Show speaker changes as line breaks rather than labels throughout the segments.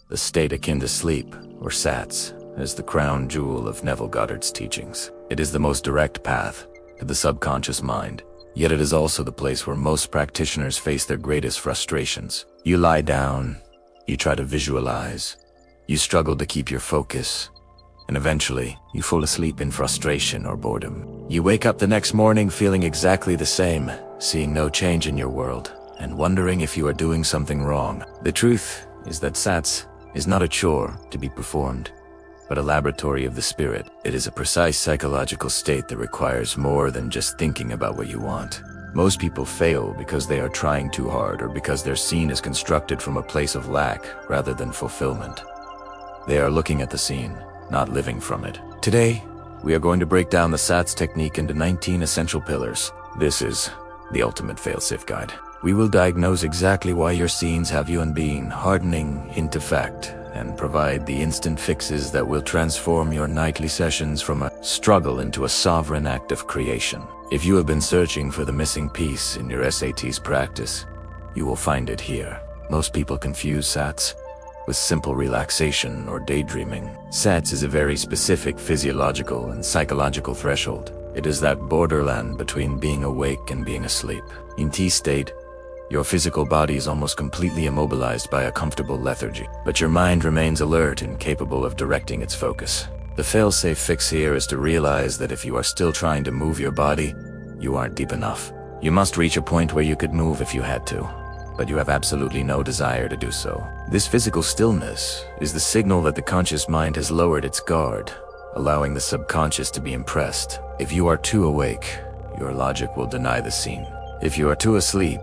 The state akin to sleep, or SATS, is the crown jewel of Neville Goddard's teachings. It is the most direct path to the subconscious mind, yet it is also the place where most practitioners face their greatest frustrations. You lie down, you try to visualize, you struggle to keep your focus, and eventually, you fall asleep in frustration or boredom. You wake up the next morning feeling exactly the same, seeing no change in your world, and wondering if you are doing something wrong. The truth is that SATS is not a chore to be performed, but a laboratory of the spirit. It is a precise psychological state that requires more than just thinking about what you want. Most people fail because they are trying too hard or because their scene is constructed from a place of lack rather than fulfillment. They are looking at the scene, not living from it. Today, we are going to break down the SATS technique into 19 essential pillars. This is the ultimate fail-safe guide. We will diagnose exactly why your scenes have you unbeing, hardening into fact, and provide the instant fixes that will transform your nightly sessions from a struggle into a sovereign act of creation. If you have been searching for the missing piece in your SATs practice, you will find it here. Most people confuse SATS with simple relaxation or daydreaming. SATS is a very specific physiological and psychological threshold. It is that borderland between being awake and being asleep. In T state, your physical body is almost completely immobilized by a comfortable lethargy, but your mind remains alert and capable of directing its focus. The fail-safe fix here is to realize that if you are still trying to move your body, you aren't deep enough. You must reach a point where you could move if you had to, but you have absolutely no desire to do so. This physical stillness is the signal that the conscious mind has lowered its guard, allowing the subconscious to be impressed. If you are too awake, your logic will deny the scene. If you are too asleep,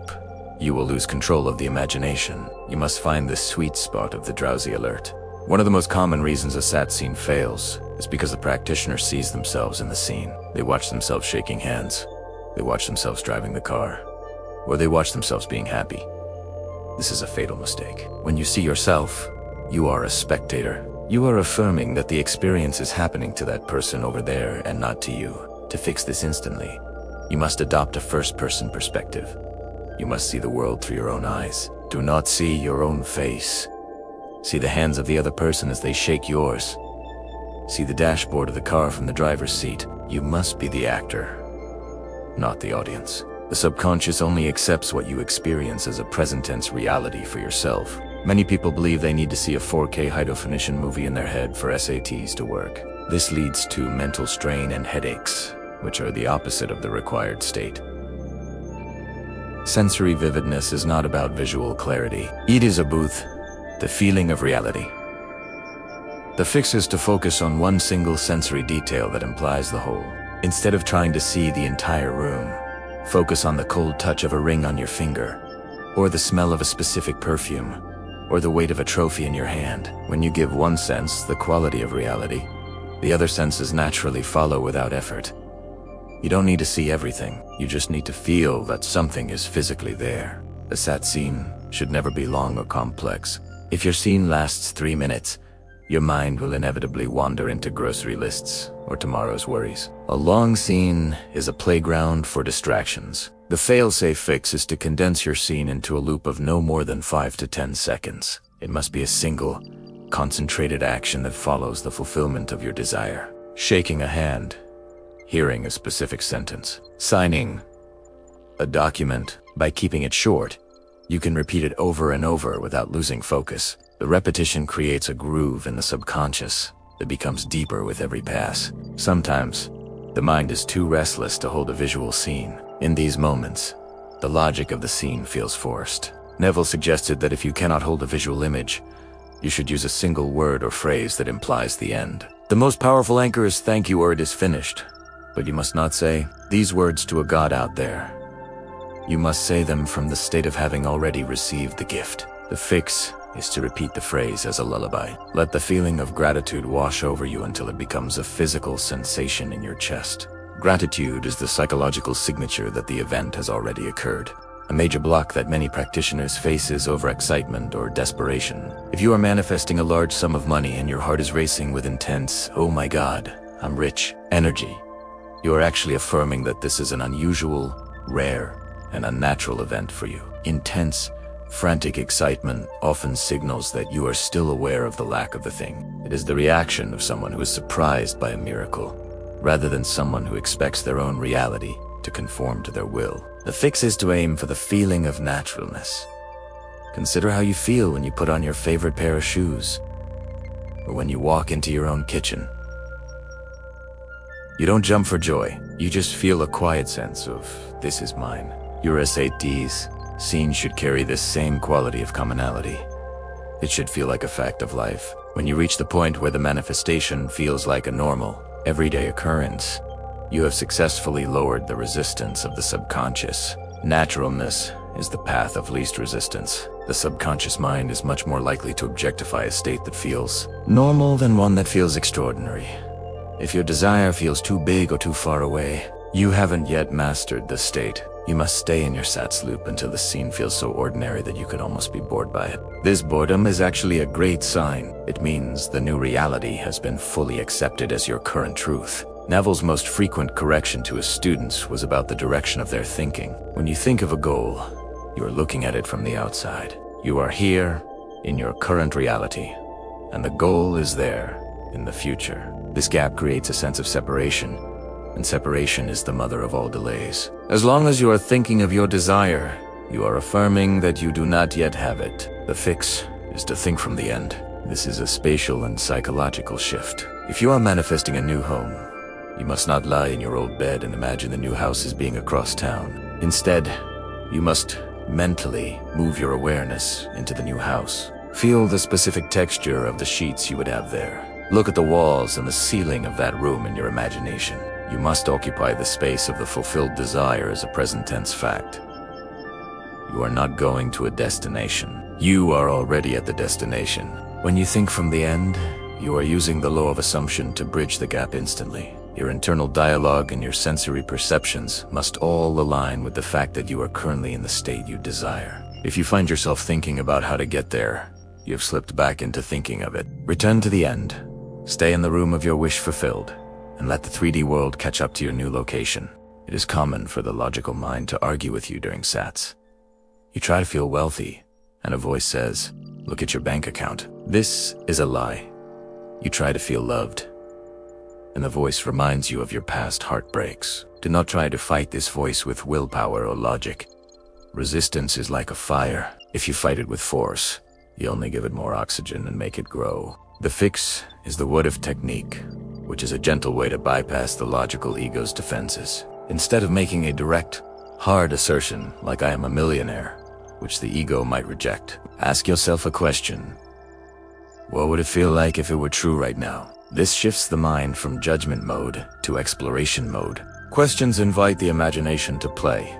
you will lose control of the imagination. You must find the sweet spot of the drowsy alert. One of the most common reasons a SATS scene fails is because the practitioner sees themselves in the scene. They watch themselves shaking hands, they watch themselves driving the car, or they watch themselves being happy. This is a fatal mistake. When you see yourself, you are a spectator. You are affirming that the experience is happening to that person over there and not to you. To fix this instantly, you must adopt a first-person perspective. You must see the world through your own eyes. Do not see your own face. See the hands of the other person as they shake yours. See the dashboard of the car from the driver's seat. You must be the actor, not the audience. The subconscious only accepts what you experience as a present-tense reality for yourself. Many people believe they need to see a 4K high-definition movie in their head for SATs to work. This leads to mental strain and headaches, which are the opposite of the required state. Sensory vividness is not about visual clarity. It is about the feeling of reality. The fix is to focus on one single sensory detail that implies the whole. Instead of trying to see the entire room, focus on the cold touch of a ring on your finger, or the smell of a specific perfume, or the weight of a trophy in your hand. When you give one sense the quality of reality, the other senses naturally follow without effort. You don't need to see everything, you just need to feel that something is physically there. A SATS scene should never be long or complex. If your scene lasts 3 minutes, your mind will inevitably wander into grocery lists or tomorrow's worries. A long scene is a playground for distractions. The fail-safe fix is to condense your scene into a loop of no more than 5 to 10 seconds. It must be a single, concentrated action that follows the fulfillment of your desire. Shaking a hand, hearing a specific sentence, signing a document. By keeping it short, you can repeat it over and over without losing focus. The repetition creates a groove in the subconscious that becomes deeper with every pass. Sometimes, the mind is too restless to hold a visual scene. In these moments, the logic of the scene feels forced. Neville suggested that if you cannot hold a visual image, you should use a single word or phrase that implies the end. The most powerful anchor is "thank you" or "it is finished." But you must not say these words to a god out there. You must say them from the state of having already received the gift. The fix is to repeat the phrase as a lullaby. Let the feeling of gratitude wash over you until it becomes a physical sensation in your chest. Gratitude is the psychological signature that the event has already occurred. A major block that many practitioners face is overexcitement or desperation. If you are manifesting a large sum of money and your heart is racing with intense, "Oh my God, I'm rich" energy, you are actually affirming that this is an unusual, rare, and unnatural event for you. Intense, Frantic excitement often signals that you are still aware of the lack of the thing. It is the reaction of someone who is surprised by a miracle, rather than someone who expects their own reality to conform to their will. The fix is to aim for the feeling of naturalness. Consider how you feel when you put on your favorite pair of shoes, or when you walk into your own kitchen. You don't jump for joy, you just feel a quiet sense of, this is mine. Your SATs scenes should carry this same quality of commonality. It should feel like a fact of life. When you reach the point where the manifestation feels like a normal, everyday occurrence, you have successfully lowered the resistance of the subconscious. Naturalness is the path of least resistance. The subconscious mind is much more likely to objectify a state that feels normal than one that feels extraordinary. If your desire feels too big or too far away, you haven't yet mastered the state. You must stay in your SATS loop until the scene feels so ordinary that you could almost be bored by it. This boredom is actually a great sign. It means the new reality has been fully accepted as your current truth. Neville's most frequent correction to his students was about the direction of their thinking. When you think of a goal, you are looking at it from the outside. You are here in your current reality, and the goal is there in the future. This gap creates a sense of separation, and separation is the mother of all delays. As long as you are thinking of your desire, you are affirming that you do not yet have it. The fix is to think from the end. This is a spatial and psychological shift. If you are manifesting a new home, you must not lie in your old bed and imagine the new house as being across town. Instead, you must mentally move your awareness into the new house. Feel the specific texture of the sheets you would have there. Look at the walls and the ceiling of that room in your imagination. You must occupy the space of the fulfilled desire as a present tense fact. You are not going to a destination. You are already at the destination. When you think from the end, you are using the law of assumption to bridge the gap instantly. Your internal dialogue and your sensory perceptions must all align with the fact that you are currently in the state you desire. If you find yourself thinking about how to get there, you have slipped back into thinking of it. Return to the end. Stay in the room of your wish fulfilled, and let the 3D world catch up to your new location. It is common for the logical mind to argue with you during SATS. You try to feel wealthy, and a voice says, "Look at your bank account." This is a lie. You try to feel loved, and the voice reminds you of your past heartbreaks. Do not try to fight this voice with willpower or logic. Resistance is like a fire. If you fight it with force, you only give it more oxygen and make it grow. The fix is the what-if technique, which is a gentle way to bypass the logical ego's defenses. Instead of making a direct, hard assertion like "I am a millionaire," which the ego might reject, ask yourself a question. What would it feel like if it were true right now? This shifts the mind from judgment mode to exploration mode. Questions invite the imagination to play,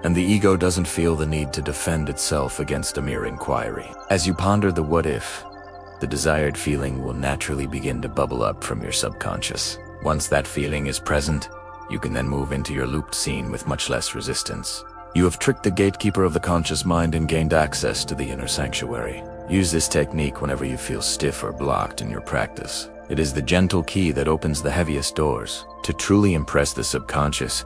and the ego doesn't feel the need to defend itself against a mere inquiry. As you ponder the what if, the desired feeling will naturally begin to bubble up from your subconscious. Once that feeling is present, you can then move into your looped scene with much less resistance. You have tricked the gatekeeper of the conscious mind and gained access to the inner sanctuary. Use this technique whenever you feel stiff or blocked in your practice. It is the gentle key that opens the heaviest doors. To truly impress the subconscious,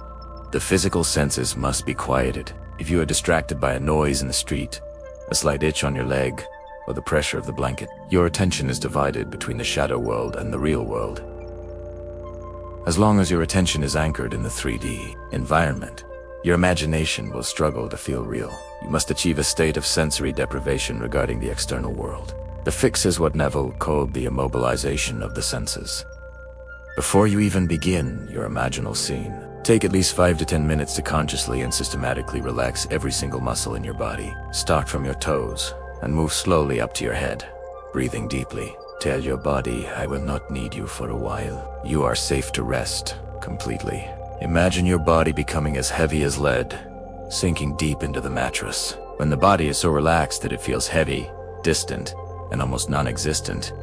the physical senses must be quieted. If you are distracted by a noise in the street, a slight itch on your leg, or the pressure of the blanket, your attention is divided between the shadow world and the real world. As long as your attention is anchored in the 3D environment, your imagination will struggle to feel real. You must achieve a state of sensory deprivation regarding the external world. The fix is what Neville called the immobilization of the senses. Before you even begin your imaginal scene, take at least 5 to 10 minutes to consciously and systematically relax every single muscle in your body. Start from your toes and move slowly up to your head. Breathing deeply, tell your body, "I will not need you for a while. You are safe to rest completely." Imagine your body becoming as heavy as lead, sinking deep into the mattress. When the body is so relaxed that it feels heavy, distant, and almost non-existent,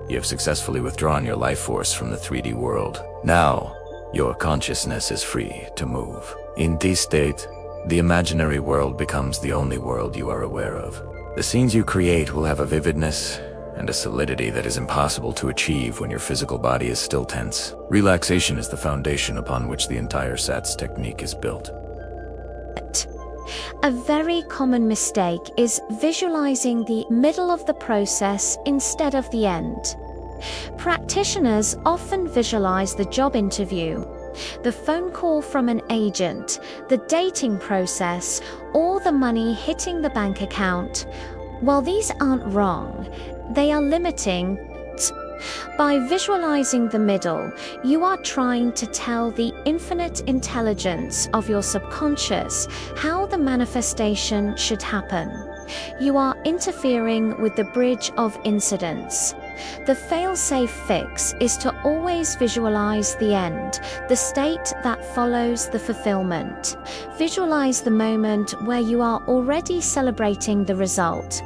you have successfully withdrawn your life force from the 3D world. Now, your consciousness is free to move. In this state, the imaginary world becomes the only world you are aware of. The scenes you create will have a vividness and a solidity that is impossible to achieve when your physical body is still tense. Relaxation is the foundation upon which the entire SATS technique is built.
A very common mistake is visualizing the middle of the process instead of the end. Practitioners often visualize the job interview, the phone call from an agent, the dating process, or the money hitting the bank account. While these aren't wrong, they are limiting. By visualizing the middle, you are trying to tell the infinite intelligence of your subconscious how the manifestation should happen. You are interfering with the bridge of incidents. The fail-safe fix is to always visualize the end, the state that follows the fulfillment. Visualize the moment where you are already celebrating the result.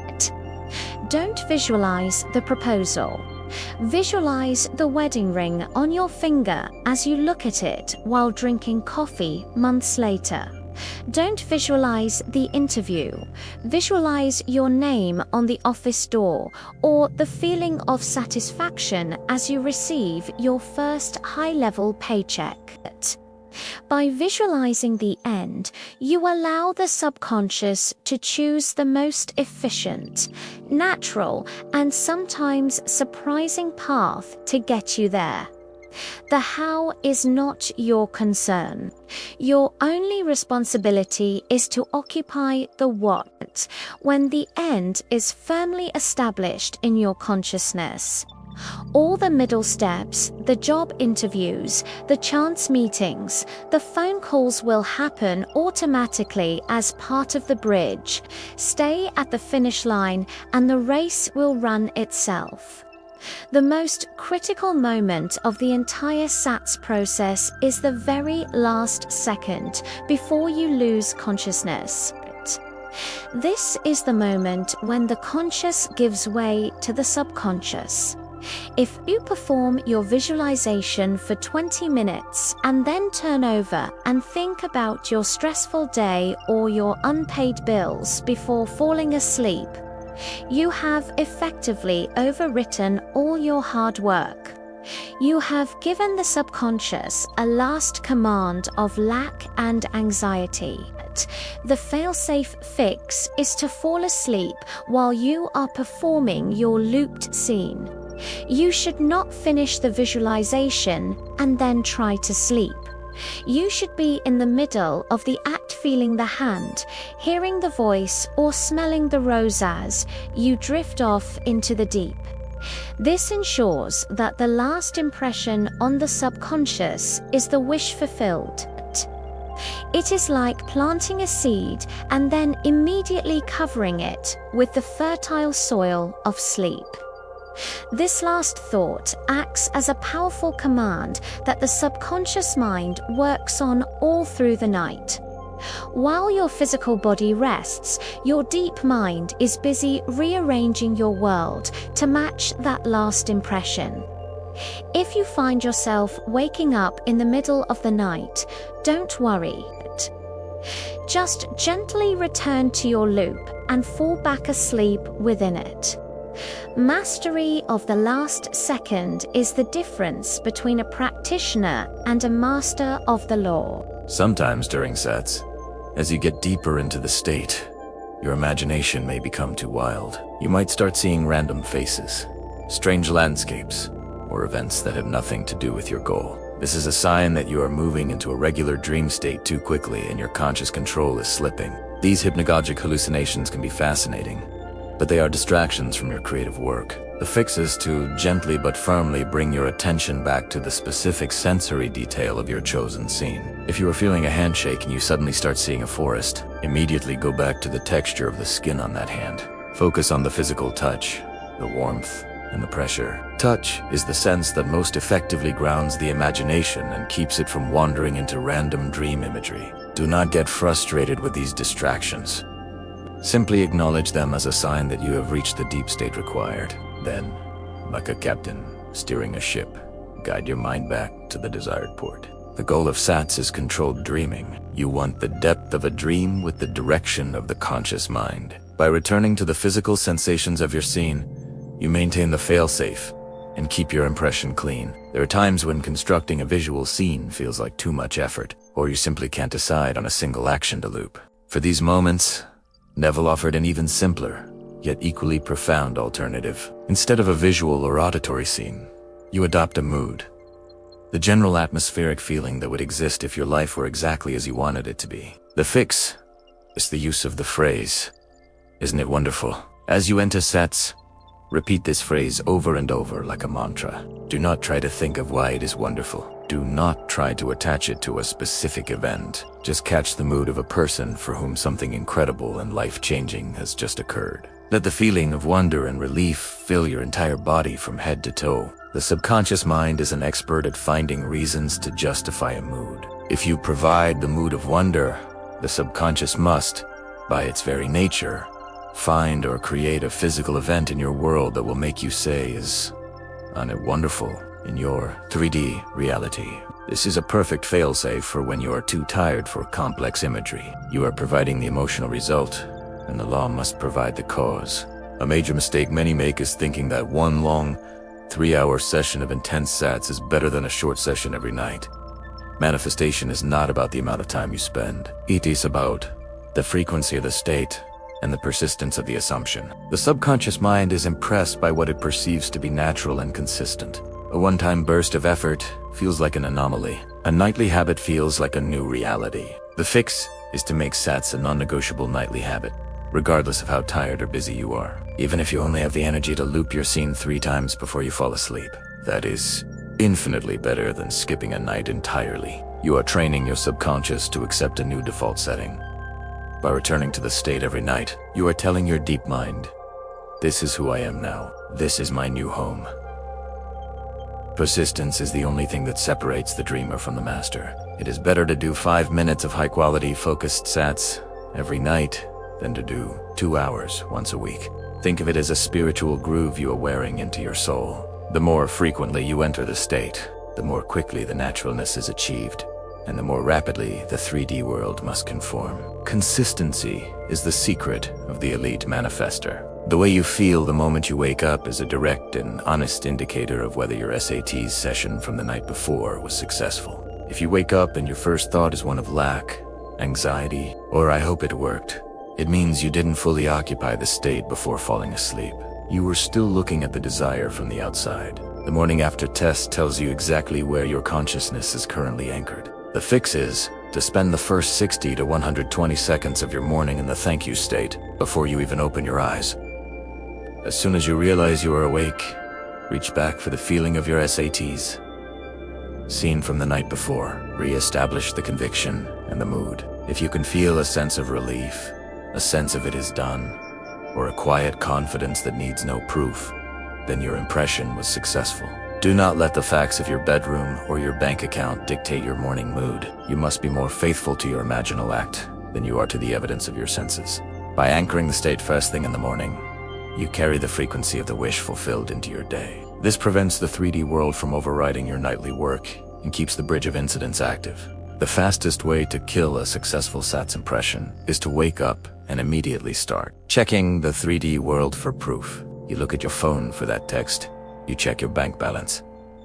Don't visualize the proposal. Visualize the wedding ring on your finger as you look at it while drinking coffee months later. Don't visualize the interview. Visualize your name on the office door or the feeling of satisfaction as you receive your first high-level paycheck. By visualizing the end, you allow the subconscious to choose the most efficient, natural, and sometimes surprising path to get you there. The how is not your concern. Your only responsibility is to occupy the what when the end is firmly established in your consciousness. All the middle steps, the job interviews, the chance meetings, the phone calls will happen automatically as part of the bridge. Stay at the finish line and the race will run itself. The most critical moment of the entire SATS process is the very last second before you lose consciousness. This is the moment when the conscious gives way to the subconscious. If you perform your visualization for 20 minutes and then turn over and think about your stressful day or your unpaid bills before falling asleep, you have effectively overwritten all your hard work. You have given the subconscious a last command of lack and anxiety. The fail-safe fix is to fall asleep while you are performing your looped scene. You should not finish the visualization and then try to sleep. You should be in the middle of the act, feeling the hand, hearing the voice, or smelling the rose as you drift off into the deep. This ensures that the last impression on the subconscious is the wish fulfilled. It is like planting a seed and then immediately covering it with the fertile soil of sleep. This last thought acts as a powerful command that the subconscious mind works on all through the night. While your physical body rests, your deep mind is busy rearranging your world to match that last impression. If you find yourself waking up in the middle of the night, don't worry. Just gently return to your loop and fall back asleep within it. Mastery of the last second is the difference between a practitioner and a master of the law.
Sometimes during SATS, as you get deeper into the state, your imagination may become too wild. You might start seeing random faces, strange landscapes, or events that have nothing to do with your goal. This is a sign that you are moving into a regular dream state too quickly and your conscious control is slipping. These hypnagogic hallucinations can be fascinating, but they are distractions from your creative work. The fix is to gently but firmly bring your attention back to the specific sensory detail of your chosen scene. If you are feeling a handshake and you suddenly start seeing a forest, immediately go back to the texture of the skin on that hand. Focus on the physical touch, the warmth, and the pressure. Touch is the sense that most effectively grounds the imagination and keeps it from wandering into random dream imagery. Do not get frustrated with these distractions. Simply acknowledge them as a sign that you have reached the deep state required. Then, like a captain steering a ship, guide your mind back to the desired port. The goal of SATS is controlled dreaming. You want the depth of a dream with the direction of the conscious mind. By returning to the physical sensations of your scene, you maintain the fail-safe and keep your impression clean. There are times when constructing a visual scene feels like too much effort, or you simply can't decide on a single action to loop. For these moments, Neville offered an even simpler, yet equally profound alternative. Instead of a visual or auditory scene, you adopt a mood. The general atmospheric feeling that would exist if your life were exactly as you wanted it to be. The fix is the use of the phrase, "Isn't it wonderful?" As you enter SATS, repeat this phrase over and over like a mantra. Do not try to think of why it is wonderful. Do not try to attach it to a specific event. Just catch the mood of a person for whom something incredible and life-changing has just occurred. Let the feeling of wonder and relief fill your entire body from head to toe. The subconscious mind is an expert at finding reasons to justify a mood. If you provide the mood of wonder, the subconscious must, by its very nature, find or create a physical event in your world that will make you say, "Isn't it wonderful?" in your 3D reality. This is a perfect failsafe for when you are too tired for complex imagery. You are providing the emotional result, and the law must provide the cause. A major mistake many make is thinking that one long, 3-hour session of intense SATS is better than a short session every night. Manifestation is not about the amount of time you spend. It is about the frequency of the state and the persistence of the assumption. The subconscious mind is impressed by what it perceives to be natural and consistent. A one-time burst of effort feels like an anomaly. A nightly habit feels like a new reality. The fix is to make SATS a non-negotiable nightly habit, regardless of how tired or busy you are. Even if you only have the energy to loop your scene 3 times before you fall asleep. That is infinitely better than skipping a night entirely. You are training your subconscious to accept a new default setting. By returning to the state every night, you are telling your deep mind, "This is who I am now. This is my new home." Persistence is the only thing that separates the dreamer from the master. It is better to do 5 minutes of high-quality, focused SATS every night than to do 2 hours once a week. Think of it as a spiritual groove you are wearing into your soul. The more frequently you enter the state, the more quickly the naturalness is achieved, and the more rapidly the 3D world must conform. Consistency is the secret of the elite manifester. The way you feel the moment you wake up is a direct and honest indicator of whether your SATs session from the night before was successful. If you wake up and your first thought is one of lack, anxiety, or "I hope it worked," it means you didn't fully occupy the state before falling asleep. You were still looking at the desire from the outside. The morning after test tells you exactly where your consciousness is currently anchored. The fix is to spend the first 60 to 120 seconds of your morning in the thank you state before you even open your eyes. As soon as you realize you are awake, reach back for the feeling of your SATs. Seen from the night before, re-establish the conviction and the mood. If you can feel a sense of relief, a sense of it is done, or a quiet confidence that needs no proof, then your impression was successful. Do not let the facts of your bedroom or your bank account dictate your morning mood. You must be more faithful to your imaginal act than you are to the evidence of your senses. By anchoring the state first thing in the morning, you carry the frequency of the wish fulfilled into your day. This prevents the 3D world from overriding your nightly work and keeps the bridge of incidents active. The fastest way to kill a successful SATS impression is to wake up and immediately start checking the 3D world for proof. You look at your phone for that text, you check your bank balance,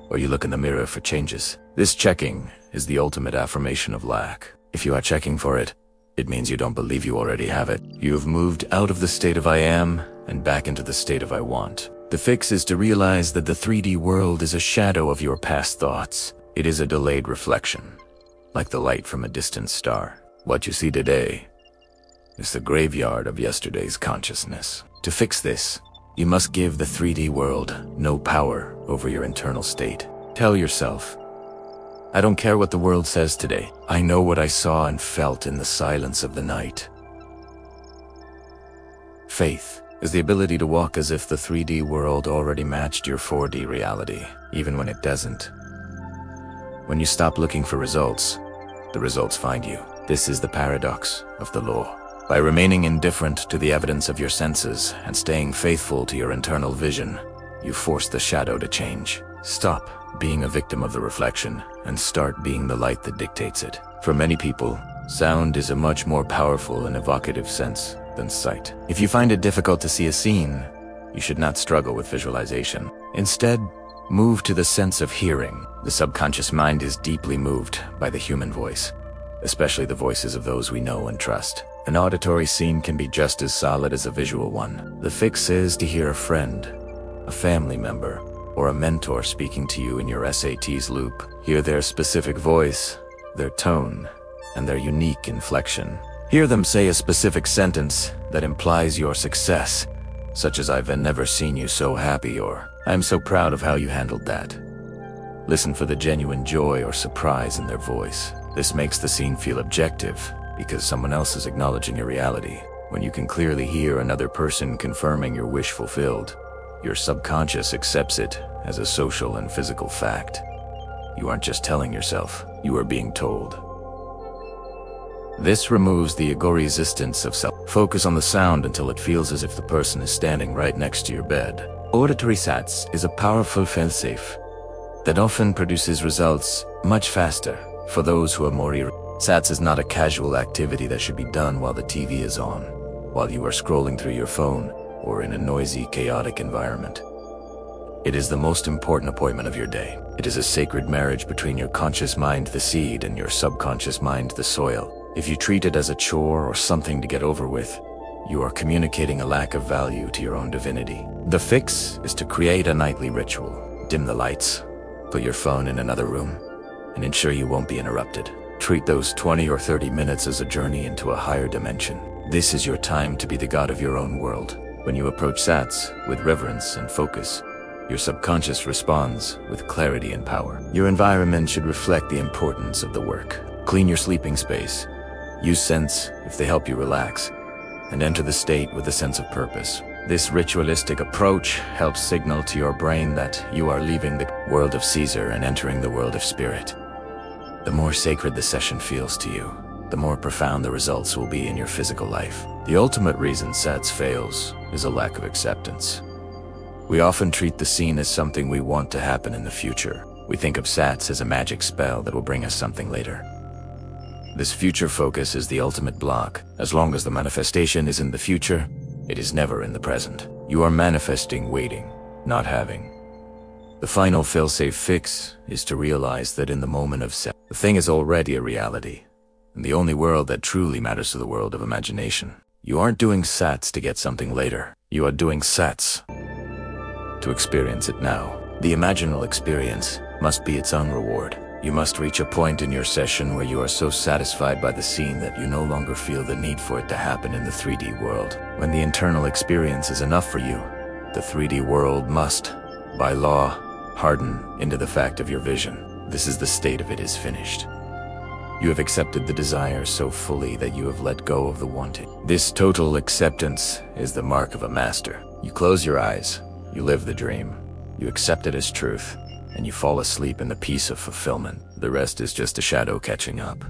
or you look in the mirror for changes. This checking is the ultimate affirmation of lack. If you are checking for it, it means you don't believe you already have it. You have moved out of the state of I am and back into the state of I want. The fix is to realize that the 3D world is a shadow of your past thoughts. It is a delayed reflection, like the light from a distant star. What you see today is the graveyard of yesterday's consciousness. To fix this, you must give the 3D world no power over your internal state. Tell yourself, "I don't care what the world says today. I know what I saw and felt in the silence of the night." Faith is the ability to walk as if the 3D world already matched your 4D reality, even when it doesn't. When you stop looking for results, the results find you. This is the paradox of the law. By remaining indifferent to the evidence of your senses and staying faithful to your internal vision, you force the shadow to change. Stop being a victim of the reflection and start being the light that dictates it. For many people, sound is a much more powerful and evocative sense than sight. If you find it difficult to see a scene, you should not struggle with visualization. Instead, move to the sense of hearing. The subconscious mind is deeply moved by the human voice, especially the voices of those we know and trust. An auditory scene can be just as solid as a visual one. The fix is to hear a friend, a family member, or a mentor speaking to you in your SATs loop. Hear their specific voice, their tone, and their unique inflection. Hear them say a specific sentence that implies your success, such as "I've never seen you so happy," or "I'm so proud of how you handled that." Listen for the genuine joy or surprise in their voice. This makes the scene feel objective, because someone else is acknowledging your reality. When you can clearly hear another person confirming your wish fulfilled, your subconscious accepts it as a social and physical fact. You aren't just telling yourself, you are being told. This removes the ego resistance of self. Focus on the sound until it feels as if the person is standing right next to your bed. Auditory SATS is a powerful failsafe that often produces results much faster for those who are more SATS is not a casual activity that should be done while the TV is on, while you are scrolling through your phone, or in a noisy, chaotic environment. It is the most important appointment of your day. It is a sacred marriage between your conscious mind, the seed, and your subconscious mind, the soil. If you treat it as a chore or something to get over with, you are communicating a lack of value to your own divinity. The fix is to create a nightly ritual. Dim the lights, put your phone in another room, and ensure you won't be interrupted. Treat those 20 or 30 minutes as a journey into a higher dimension. This is your time to be the god of your own world. When you approach SATS with reverence and focus, your subconscious responds with clarity and power. Your environment should reflect the importance of the work. Clean your sleeping space. Use scents if they help you relax, and enter the state with a sense of purpose. This ritualistic approach helps signal to your brain that you are leaving the world of Caesar and entering the world of spirit. The more sacred the session feels to you, the more profound the results will be in your physical life. The ultimate reason SATS fails is a lack of acceptance. We often treat the scene as something we want to happen in the future. We think of SATS as a magic spell that will bring us something later. This future focus is the ultimate block. As long as the manifestation is in the future, it is never in the present. You are manifesting waiting, not having. The final failsafe fix is to realize that in the moment of SATS, the thing is already a reality, and the only world that truly matters is the world of imagination. You aren't doing SATS to get something later. You are doing SATS to experience it now. The imaginal experience must be its own reward. You must reach a point in your session where you are so satisfied by the scene that you no longer feel the need for it to happen in the 3D world. When the internal experience is enough for you, the 3D world must, by law, harden into the fact of your vision. This is the state of it is finished. You have accepted the desire so fully that you have let go of the wanting. This total acceptance is the mark of a master. You close your eyes, you live the dream, you accept it as truth, and you fall asleep in the peace of fulfillment. The rest is just a shadow catching up.